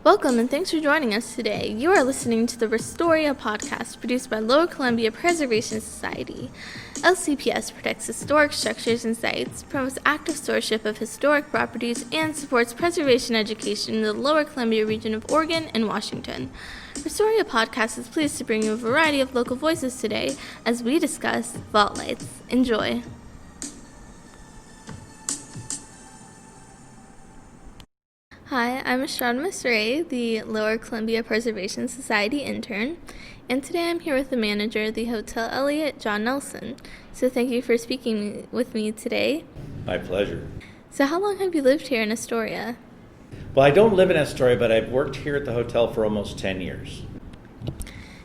Welcome and thanks for joining us today. You are listening to the Restoria podcast produced by Lower Columbia Preservation Society. LCPS protects historic structures and sites, promotes active stewardship of historic properties, and supports preservation education in the Lower Columbia region of Oregon and Washington. Restoria podcast is pleased to bring you a variety of local voices today as we discuss vault lights. Enjoy. Hi, I'm Astronomist Ray, the Lower Columbia Preservation Society intern, and today I'm here with the manager of the Hotel Elliot, John Nelson. So thank you for speaking with me today. My pleasure. So how long have you lived here in Astoria? Well, I don't live in Restoria, but I've worked here at the hotel for almost 10 years.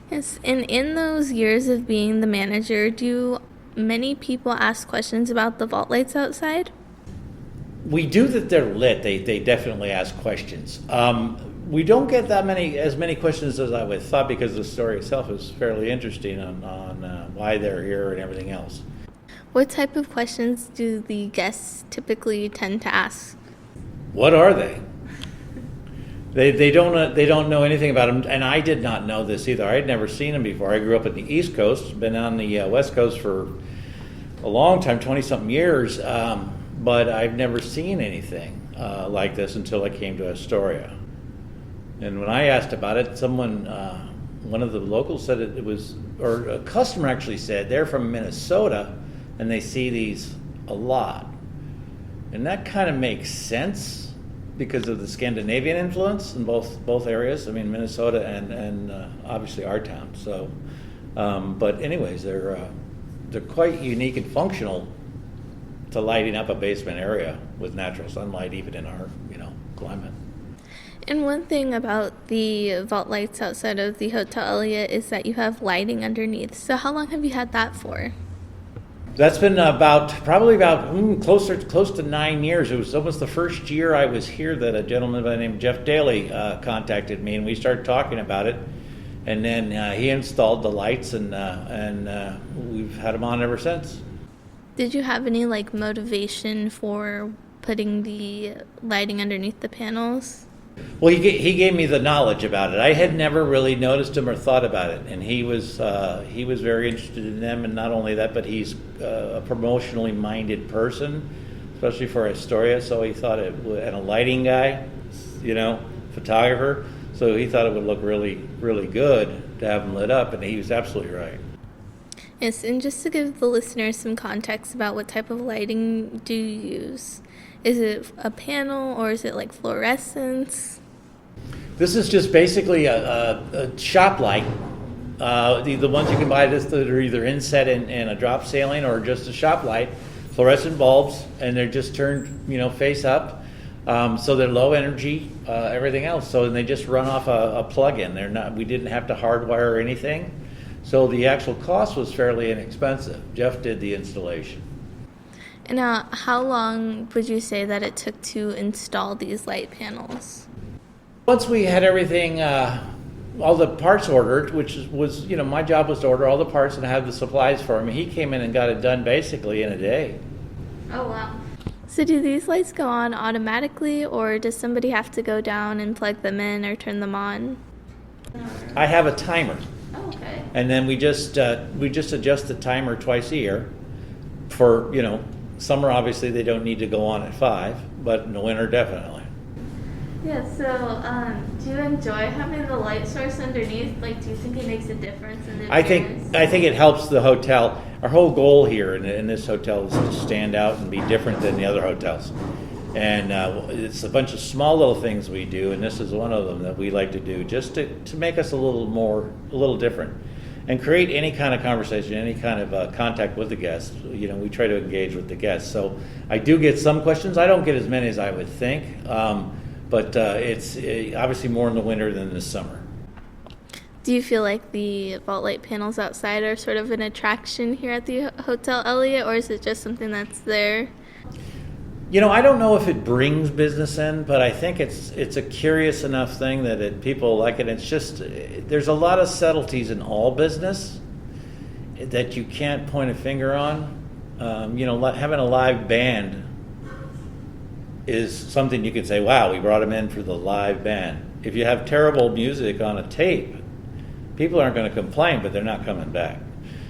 Yes, and in those years of being the manager, do many people ask questions about the vault lights outside? We do that they're lit. They definitely ask questions. We don't get as many questions as I would have thought because the story itself is fairly interesting on why they're here and everything else. What type of questions do the guests typically tend to ask? What are they? They don't know anything about them, and I did not know this either. I had never seen them before. I grew up in the East Coast, been on the West Coast for a long time, 20-something years. But I've never seen anything like this until I came to Astoria. And when I asked about it, one of the locals said it was, or a customer actually said, they're from Minnesota and they see these a lot. And that kind of makes sense because of the Scandinavian influence in both areas. I mean, Minnesota and obviously our town. So, but anyways, they're quite unique and functional to lighting up a basement area with natural sunlight, even in our, climate. And one thing about the vault lights outside of the Hotel Elliot is that you have lighting underneath. So how long have you had that for? That's been probably about close to 9 years. It was almost the first year I was here that a gentleman by the name of Jeff Daly contacted me, and we started talking about it. And then he installed the lights, and we've had them on ever since. Did you have any motivation for putting the lighting underneath the panels? Well, he gave me the knowledge about it. I had never really noticed him or thought about it, and he was very interested in them. And not only that, but he's a promotionally minded person, especially for Restoria. So he thought and a lighting guy, photographer. So he thought it would look really, really good to have them lit up, and he was absolutely right. Yes, and just to give the listeners some context about what type of lighting do you use? Is it a panel or is it like fluorescence? This is just basically a shop light. The ones you can buy that are either inset in a drop ceiling or just a shop light, fluorescent bulbs, and they're just turned face up. So they're low energy, everything else. So they just run off a plug-in. We didn't have to hardwire anything. So the actual cost was fairly inexpensive. Jeff did the installation. And how long would you say that it took to install these light panels? Once we had everything, all the parts ordered, which was my job was to order all the parts and have the supplies for him. He came in and got it done basically in a day. Oh, wow. So do these lights go on automatically, or does somebody have to go down and plug them in or turn them on? I have a timer. Oh, okay. And then we just adjust the timer twice a year. For summer, obviously they don't need to go on at 5, but in the winter definitely. Yeah. So, do you enjoy having the light source underneath? Do you think it makes a difference in the appearance? I think it helps the hotel. Our whole goal here in this hotel is to stand out and be different than the other hotels. And it's a bunch of small little things we do, and this is one of them that we like to do, just to make us a little different, and create any kind of conversation, any kind of contact with the guests. We try to engage with the guests. So I do get some questions. I don't get as many as I would think, but it's obviously more in the winter than the summer. Do you feel like the vault light panels outside are sort of an attraction here at the Hotel Elliot, or is it just something that's there? I don't know if it brings business in, but I think it's a curious enough thing that people like it. It's just, there's a lot of subtleties in all business that you can't point a finger on. Having a live band is something you could say, wow, we brought them in for the live band. If you have terrible music on a tape, people aren't going to complain, but they're not coming back.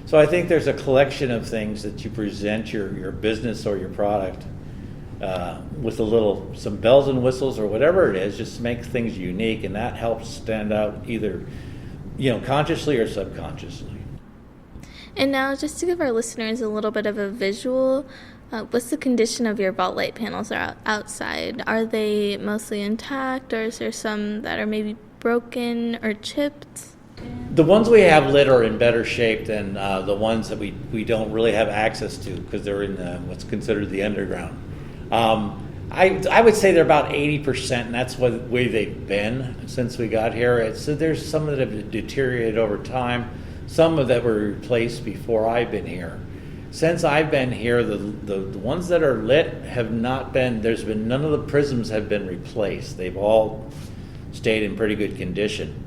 So I think there's a collection of things that you present your business or your product with some bells and whistles or whatever it is, just make things unique, and that helps stand out either, consciously or subconsciously. And now, just to give our listeners a little bit of a visual, what's the condition of your vault light panels outside? Are they mostly intact, or is there some that are maybe broken or chipped? The ones we have lit are in better shape than the ones that we don't really have access to because they're in what's considered the underground. I would say they're about 80%, and that's the way they've been since we got here. So there's some that have deteriorated over time, some of that were replaced before I've been here. Since I've been here, the ones that are lit have not been, none of the prisms have been replaced. They've all stayed in pretty good condition.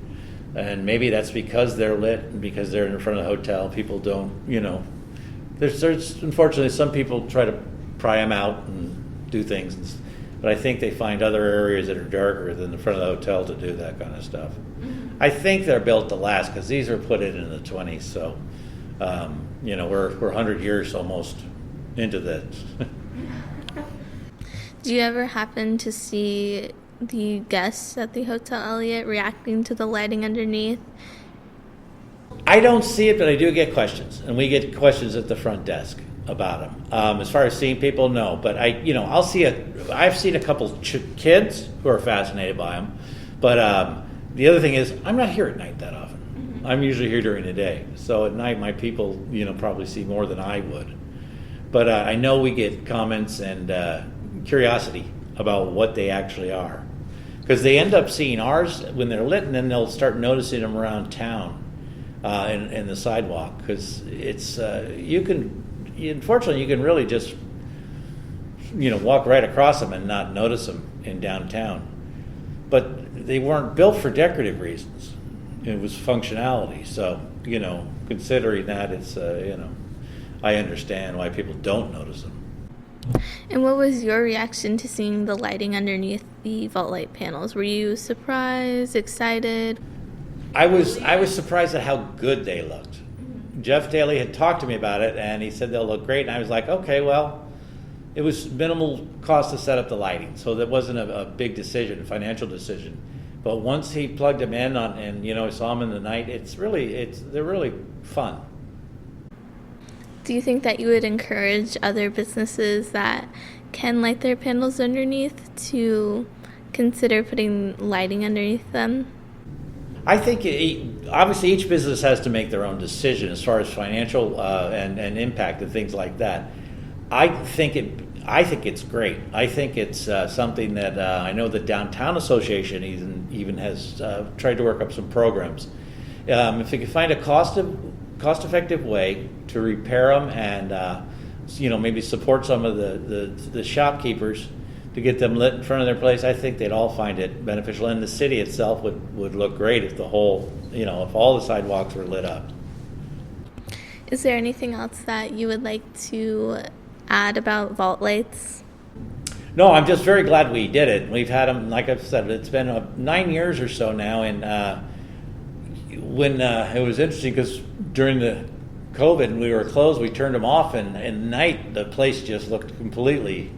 And maybe that's because they're lit and because they're in front of the hotel. People don't, there's unfortunately some people try to pry them out and do things, but I think they find other areas that are darker than the front of the hotel to do that kind of stuff. I think they're built to last because these were put in the 20s, so we're 100 years almost into this. Do you ever happen to see the guests at the Hotel Elliot reacting to the lighting underneath? I don't see it, but I do get questions, and we get questions at the front desk about them. As far as seeing people, no, but I've seen a couple kids who are fascinated by them, but the other thing is I'm not here at night that often. Mm-hmm. I'm usually here during the day, so at night my people probably see more than I would, but I know we get comments and curiosity about what they actually are, because they end up seeing ours when they're lit, and then they'll start noticing them around town in the sidewalk, because it's unfortunately you can really just walk right across them and not notice them in downtown, but they weren't built for decorative reasons. It was functionality. So considering that, it's I understand why people don't notice them. And what was your reaction to seeing the lighting underneath the vault light panels? Were you surprised, excited? I was surprised at how good they looked. Jeff Daly had talked to me about it, and he said they'll look great. And I was like, okay, well, it was minimal cost to set up the lighting, so that wasn't a big decision, a financial decision. But once he plugged them in and saw them in the night, they're really fun. Do you think that you would encourage other businesses that can light their panels underneath to consider putting lighting underneath them? I think obviously each business has to make their own decision as far as financial and impact and things like that. I think it's great. I think it's something that I know the Downtown Association even has tried to work up some programs. If they can find a cost-effective way to repair them and maybe support some of the shopkeepers to get them lit in front of their place, I think they'd all find it beneficial. And the city itself would look great if the whole, if all the sidewalks were lit up. Is there anything else that you would like to add about vault lights? No, I'm just very glad we did it. We've had them, like I've said, it's been 9 years or so now, and when it was interesting because during the COVID we were closed, we turned them off, and at night the place just looked completely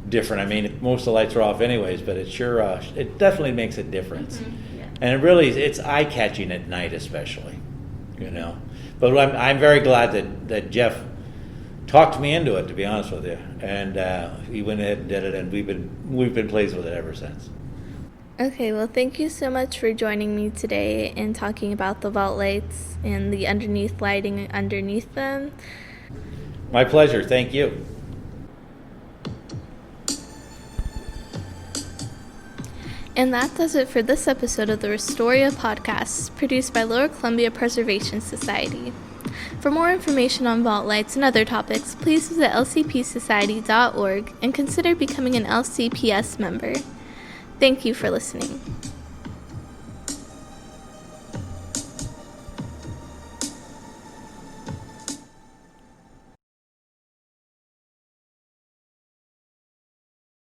different. I mean, most of the lights are off anyways, but it definitely makes a difference. Mm-hmm. Yeah. And it's eye-catching at night especially, But I'm very glad that Jeff talked me into it, to be honest with you, and he went ahead and did it, and we've been pleased with it ever since. Okay, well, thank you so much for joining me today and talking about the vault lights and the underneath lighting underneath them. My pleasure. Thank you. And that does it for this episode of the Restoria podcast, produced by Lower Columbia Preservation Society. For more information on vault lights and other topics, please visit lcpsociety.org and consider becoming an LCPS member. Thank you for listening.